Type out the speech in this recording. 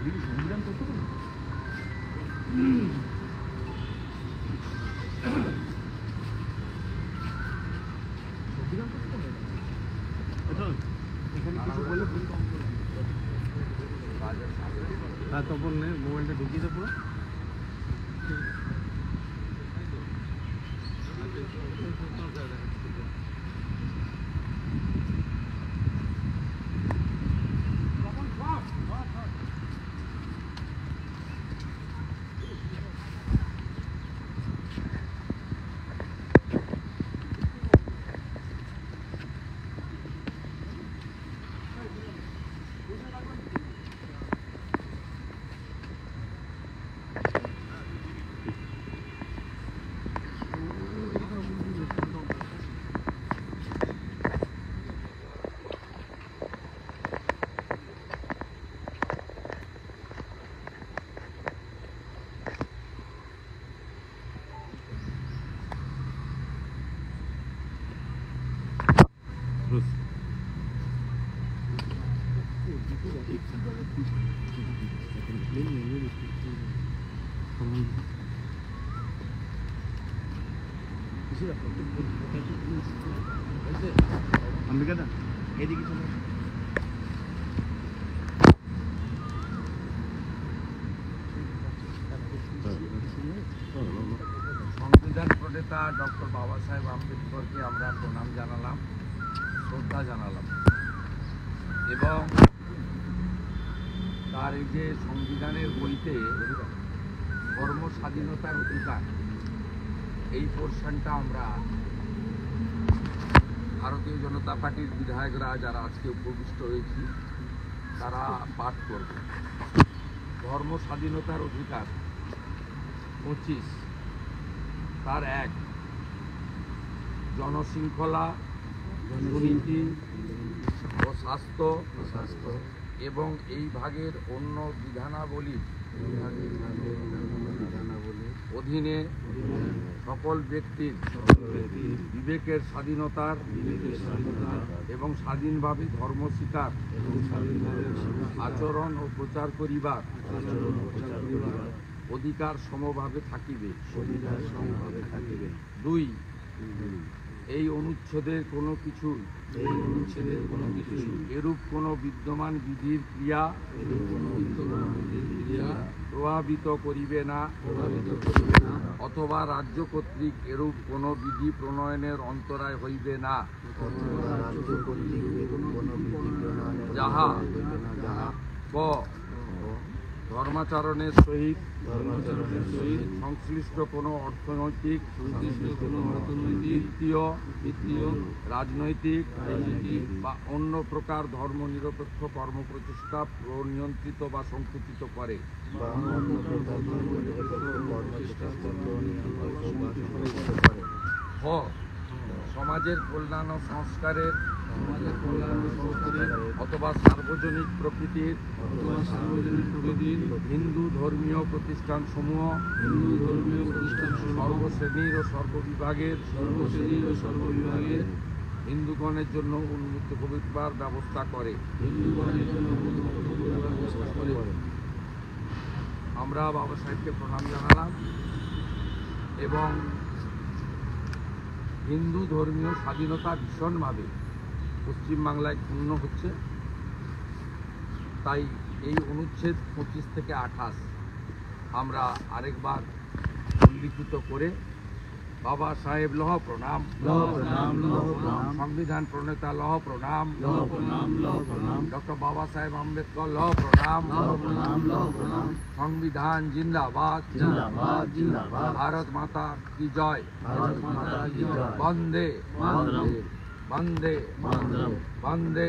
সংবিধান করতে পারি সংবিধান করতে পারি এখানে কিছু বলে হ্যাঁ তখন মোবাইলটা ঢুকিয়ে দেবো अंबिका एदिके चलो संविधान प्रणेता डॉक्टर बाबा साहेब आम्बेडकर के আমরা প্রণাম জানালাম শ্রদ্ধা জানালাম এবং তার এই যে সংবিধানের বইতে কর্ম স্বাধীনতার অধিকার এই পোর্শনটা আমরা ভারতীয় জনতা পার্টির বিধায়করা যারা আজকে উপবিষ্ট হয়েছি তারা পাঠ করবে। ধর্ম স্বাধীনতার অধিকার 25 তার 1 জনশৃঙ্খলা দুর্নীতি ও স্বাস্থ্য এবং এই ভাগের অন্য বিধানাবলী অধীনে সকল ব্যক্তির বিবেকের স্বাধীনতার এবং স্বাধীনভাবে ধর্ম স্বীকার আচরণ ও প্রচার করিবার অধিকার সমভাবে থাকিবে। 2 এই অনুচ্ছেদের কোনো কিছু এরূপ কোনো বিদ্যমান বিধির ক্রিয়া প্রভাবিত করিবে না অথবা রাজ্য কর্তৃক এরূপ কোনো বিধি প্রণয়নের অন্তরায় হইবে না যাহা ক ধর্মাচরণের সহিত সংশ্লিষ্ট কোনো অর্থনৈতিক বিত্তীয় রাজনৈতিক বা অন্য প্রকার ধর্মনিরপেক্ষ কর্মপ্রচেষ্টা নিয়ন্ত্রিত বা সংকুচিত করে। খ সমাজের কল্যাণ ও সংস্কারের অথবা সার্বজনিক প্রকৃতির হিন্দু ধর্মীয় প্রতিষ্ঠান সমূহ সর্বশ্রেণীর ও সর্ববিভাগের হিন্দুগণের জন্য উন্মুক্ত করিবার ব্যবস্থা করে। আমরা বাবা সাহেবকে প্রণাম জানালাম এবং হিন্দু ধর্মীয় স্বাধীনতা ভীষণভাবে পশ্চিমবাংলায় ক্ষুণ্ণ হচ্ছে, তাই এই অনুচ্ছেদ 25 থেকে 28 আমরা আরেকবার উল্লিখিত করে বাবা সাহেব লহ প্রণাম, সংবিধান প্রণেতা লহ প্রণাম, ডক্টর বাবা সাহেব আম্বেদকর লহ প্রণাম, সংবিধান জিন্দাবাদ, ভারত মাতা কি জয়, বন্দে বন্দে বন্দে।